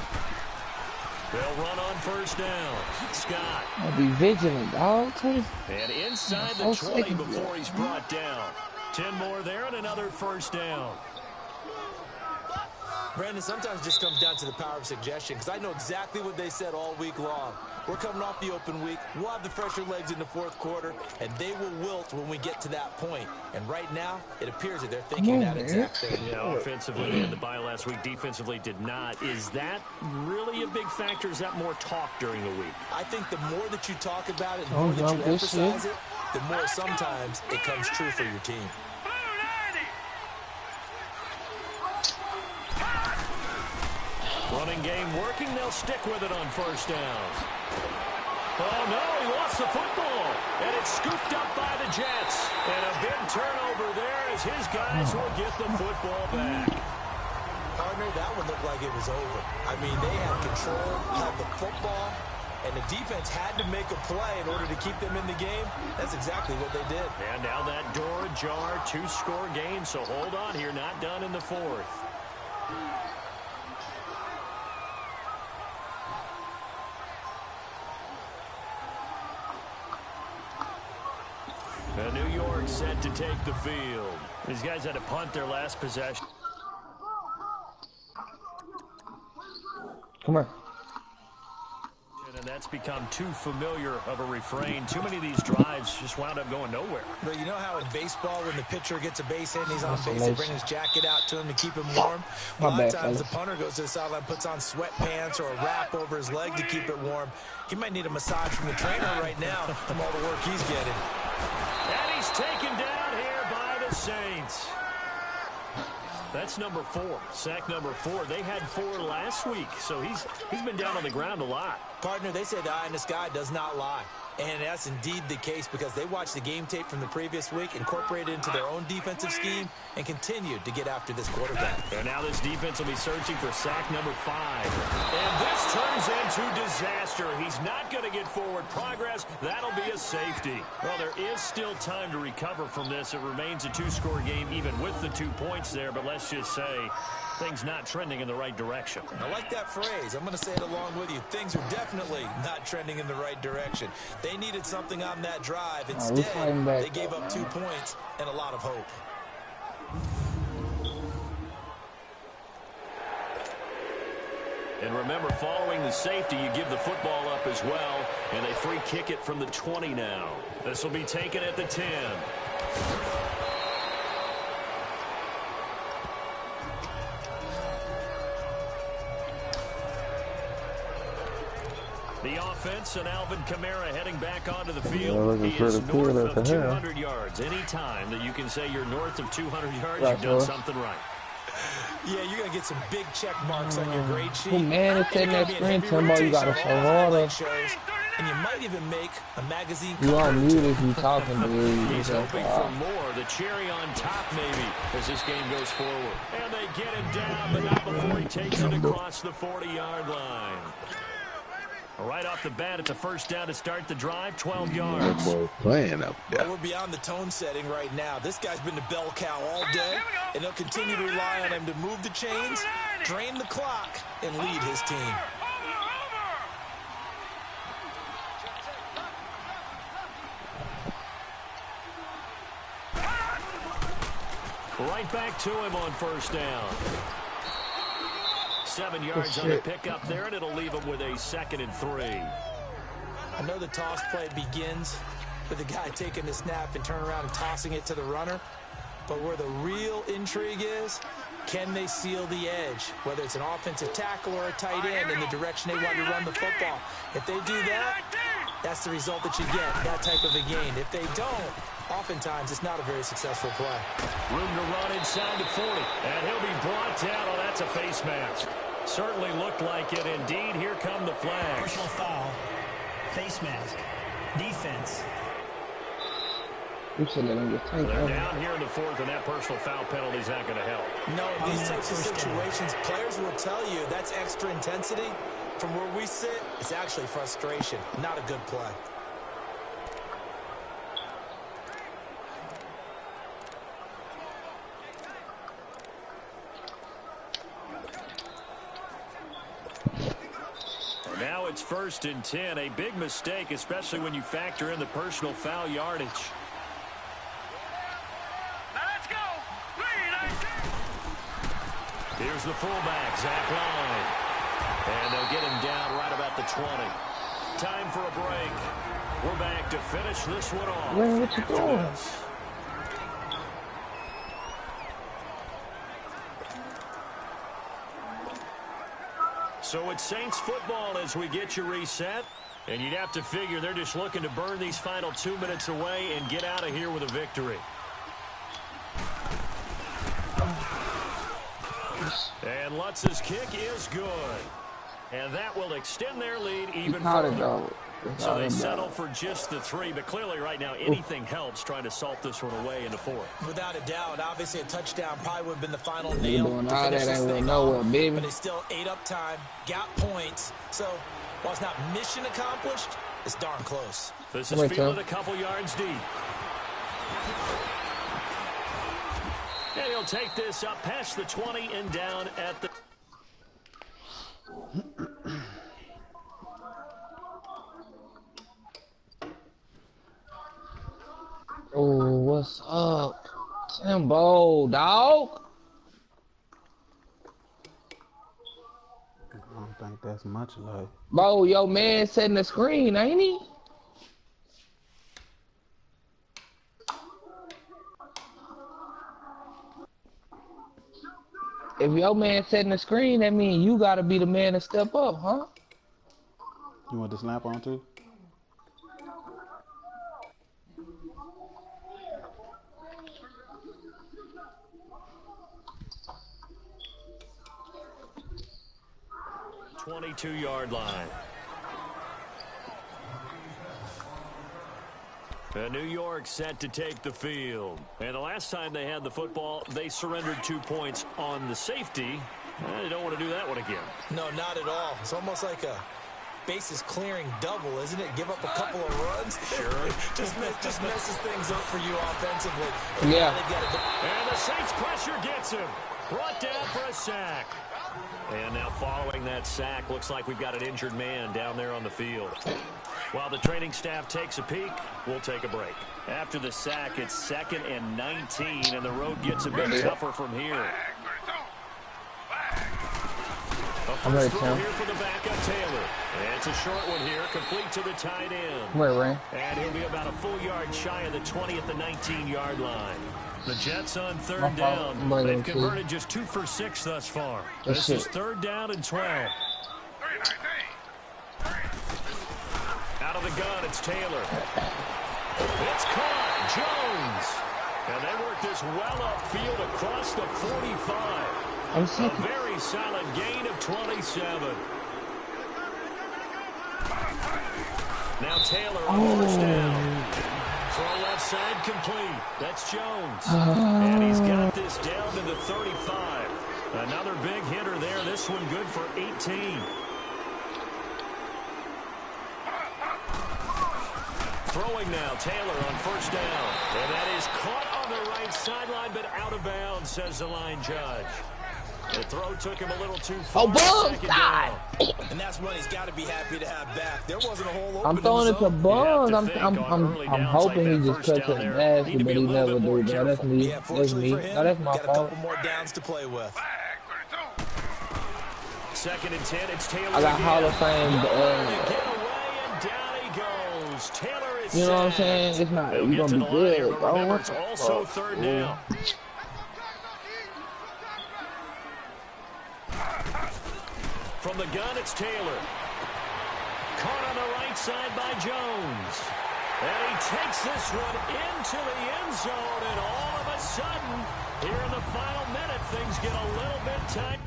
S2: They'll run on first down. Scott.
S1: I'll be vigilant, dog.
S2: And inside the 20 before he's brought down. 10 more there and another first down.
S3: Brandon, sometimes it just comes down to the power of suggestion, because I know exactly what they said all week long. We're coming off the open week. We'll have the fresher legs in the 4th quarter, and they will wilt when we get to that point. And right now, it appears that they're thinking that exact thing.
S2: Yeah, offensively, they had the bye last week. Defensively, did not. Is that really a big factor? Is that more talk during the week?
S3: I think the more that you talk about it, the more that you emphasize it, the more sometimes it comes true for your team.
S2: Running game working. They'll stick with it on first down. Oh, no, he lost the football. And it's scooped up by the Jets. And a big turnover there as his guys will get the football back.
S3: Partner, that one looked like it was over. I mean, they had control, had the football, and the defense had to make a play in order to keep them in the game. That's exactly what they did.
S2: And now that door ajar, 2-score game. So hold on here, not done in the 4th. And New York set to take the field. These guys had to punt their last possession.
S1: Come on.
S2: And that's become too familiar of a refrain. Too many of these drives just wound up going nowhere.
S3: But you know how in baseball, when the pitcher gets a base hit and he's on base, they bring his jacket out to him to keep him warm? A lot of times the punter goes to the sideline, puts on sweatpants or a wrap over his leg to keep it warm. He might need a massage from the trainer right now from all the work he's getting.
S2: And he's taken down here by the Saints. That's number 4, sack number 4. They had 4 last week, so he's been down on the ground a lot.
S3: Partner, they say the eye in the sky does not lie. And that's indeed the case because they watched the game tape from the previous week, incorporated it into their own defensive scheme, and continued to get after this quarterback.
S2: And now this defense will be searching for sack number 5. And this turns into disaster. He's not going to get forward progress. That'll be a safety. Well, there is still time to recover from this. It remains a 2-score game even with the 2 points there, but let's just say things not trending in the right direction.
S3: I like that phrase. I'm going to say it along with you. Things are definitely not trending in the right direction. They needed something on that drive. Instead, they gave up 2 points and a lot of hope.
S2: And remember, following the safety, you give the football up as well, and they free kick it from the 20 now. This will be taken at the 10. The offense and Alvin Kamara heading back onto the field. He is north of 200 yards. Any time that you can say you're north of 200 yards, you've done something right.
S3: Yeah, you're going to get some big check marks on your grade sheet.
S1: Oh, man, it's in that screen. Timbo, you got to show harder.
S3: And you might even make a magazine
S1: cover. You on mute if you talking, dude.
S2: He's hoping for more. The cherry on top, maybe, as this game goes forward. And they get him down, but not before he takes it across the 40-yard line. Right off the bat, it's a first down to start the drive, 12 yards.
S5: Playing up there.
S3: Well, we're beyond the tone setting right now. This guy's been the bell cow all day, and they'll continue to rely on him to move the chains, drain the clock, and lead his team.
S2: Right back to him on first down. 7 yards on the pickup there, and it'll leave him with a 2nd and 3.
S3: I know the toss play begins with the guy taking the snap and turning around and tossing it to the runner. But where the real intrigue is, can they seal the edge? Whether it's an offensive tackle or a tight end in the direction they want to run the football. If they do that, that's the result that you get, that type of a gain. If they don't, oftentimes it's not a very successful play.
S2: Room to run inside the 40, and he'll be brought down. Oh, that's a face mask. Certainly looked like it. Indeed, here come the flags.
S7: Personal foul, face mask, defense.
S2: They're down here in the 4th, and that personal foul penalty is not going to help.
S3: No, in these types of situations, players will tell you that's extra intensity. From where we sit, it's actually frustration, not a good play.
S2: Now it's 1st and 10. A big mistake, especially when you factor in the personal foul yardage.
S8: Now let's go. 3-19.
S2: Here's the fullback, Zach Line. And they'll get him down right about the 20. Time for a break. We're back to finish this one off.
S1: Man, what you doing?
S2: So it's Saints football as we get you reset. And you'd have to figure they're just looking to burn these final 2 minutes away and get out of here with a victory. And Lutz's kick is good. And that will extend their lead even further. So they settle for just the 3, but clearly right now anything helps trying to salt this one away in the 4th.
S3: Without a doubt, obviously a touchdown probably would have been the final nail to
S1: finish this thing
S3: off, but they still ate up time, got points. So while it's not mission accomplished, it's darn close.
S2: This is fielded a couple yards deep. And he'll take this up past the 20 and down at the...
S1: Oh, what's up? Timbo, dog?
S4: think that's much like.
S1: Bro, yo man setting the screen, ain't he? If your man setting the screen, that means you gotta be the man to step up, huh?
S4: You want the snap on too?
S2: .22-yard line. New York set to take the field. And the last time they had the football, they surrendered 2 points on the safety. They don't want to do that one again.
S3: No, not at all. It's almost like a bases clearing double, isn't it? Give up a couple of runs.
S2: Sure.
S3: just messes things up for you offensively.
S1: Yeah.
S2: And the Saints pressure gets him. Brought down for a sack. And now following that sack, looks like we've got an injured man down there on the field. While the training staff takes a peek, we'll take a break. After the sack, it's 2nd and 19, and the road gets a bit tougher from here. A first throw here for the backup, Taylor. And it's a short one here, complete to the tight end.
S1: Wait, Ray.
S2: And he'll be about a full yard shy of the 20 at the 19-yard line. The Jets on 3rd down. They've converted just 2 for 6 thus far. This is 3rd down and 12. Out of the gun, it's Taylor. It's caught. Jones. And they work this well upfield across the 45. A very solid gain of 27. Now Taylor on 1st down. Throw left side complete. That's Jones. And he's got this down to the 35. Another big hitter there. This one good for 18. Throwing now, Taylor on 1st down. And that is caught on the right sideline, but out of bounds, says the line judge. The throw took him a little too far.
S1: Oh, Bugs! God!
S3: And that's one he's got to be happy to have back. There wasn't a whole open.
S1: I'm throwing it to Bugs. I'm hoping he just cuts it nasty, but he never do. Bro. That's me. That's me. No, that's my fault.
S3: Got a couple more downs to play with.
S2: 2nd and 10. It's Taylor.
S1: I got Hall of Fame.
S2: Get away and down he goes. Taylor is
S1: you know what I'm saying? It's not. You gonna be good, bro.
S2: Remember, it's also 3rd down. From the gun, it's Taylor. Caught on the right side by Jones. And he takes this one into the end zone, and all of a sudden, here in the final minute, things get a little bit tight.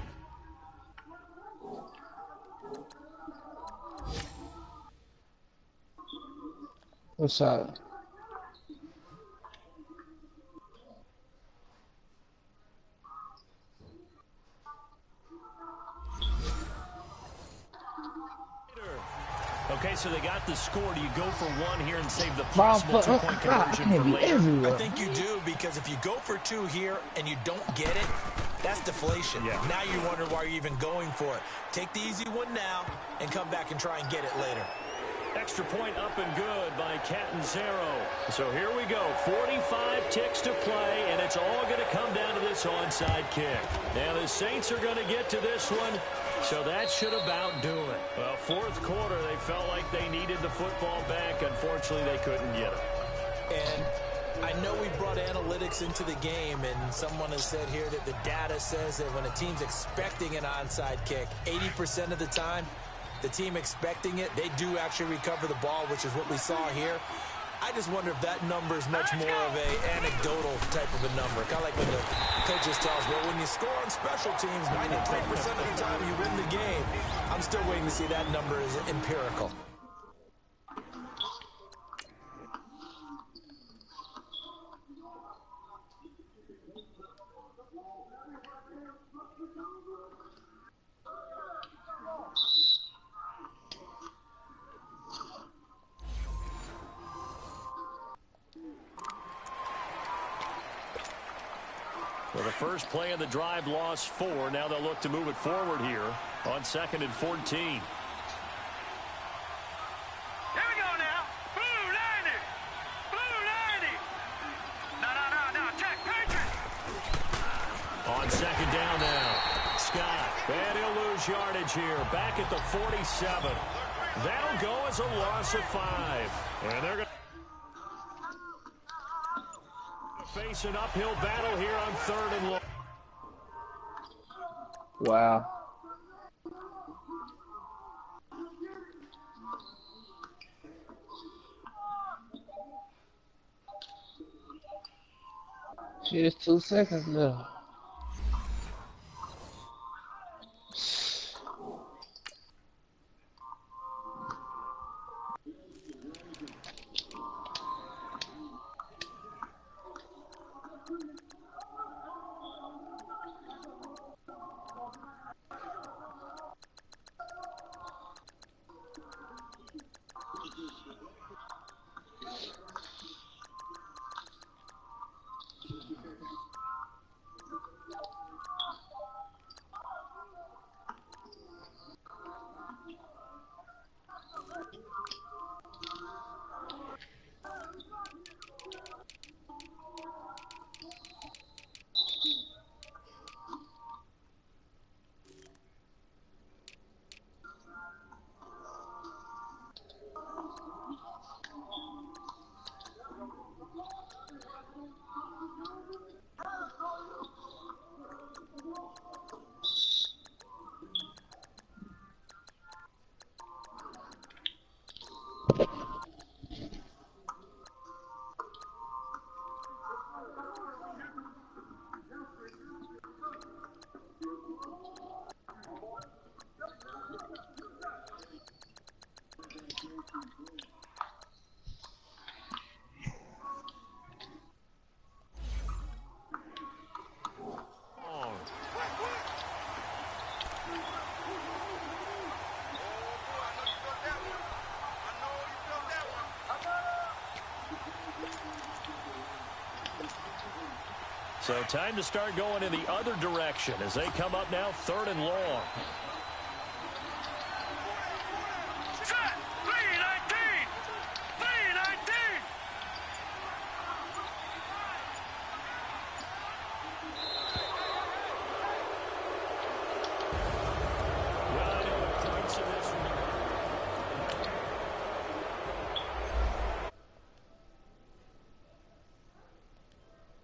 S1: What's up?
S2: Okay, so they got the score. Do you go for 1 here and save the possible 2-point conversion for later?
S3: I think you do, because if you go for 2 here and you don't get it, that's deflation. Yeah. Now you wonder why you're even going for it. Take the easy one now and come back and try and get it later.
S2: Extra point up and good by Catanzaro. So here we go. 45 ticks to play, and it's all going to come down to this onside kick. Now the Saints are going to get to this one, so that should about do it. Well, 4th quarter, they felt like they needed the football back. Unfortunately, they couldn't get it.
S3: And I know we brought analytics into the game, and someone has said here that the data says that when a team's expecting an onside kick, 80% of the time, the team expecting it, they do actually recover the ball, which is what we saw here. I just wonder if that number is much more of a anecdotal type of a number. Kind of like when the coaches tell us, well, when you score on special teams, 93% of the time you win the game. I'm still waiting to see that number is empirical.
S2: Well, the first play of the drive lost 4. Now they'll look to move it forward here on 2nd and 14.
S8: Here we go now. Blue 90. Blue 90. No. Check. Patriot.
S2: On 2nd down now. Scott. And he'll lose yardage here. Back at the 47. That'll go as a loss of 5. And they're going to face an uphill battle here on 3rd and long.
S1: Wow. Shit, it's 2 seconds left.
S2: So time to start going in the other direction as they come up now 3rd and long.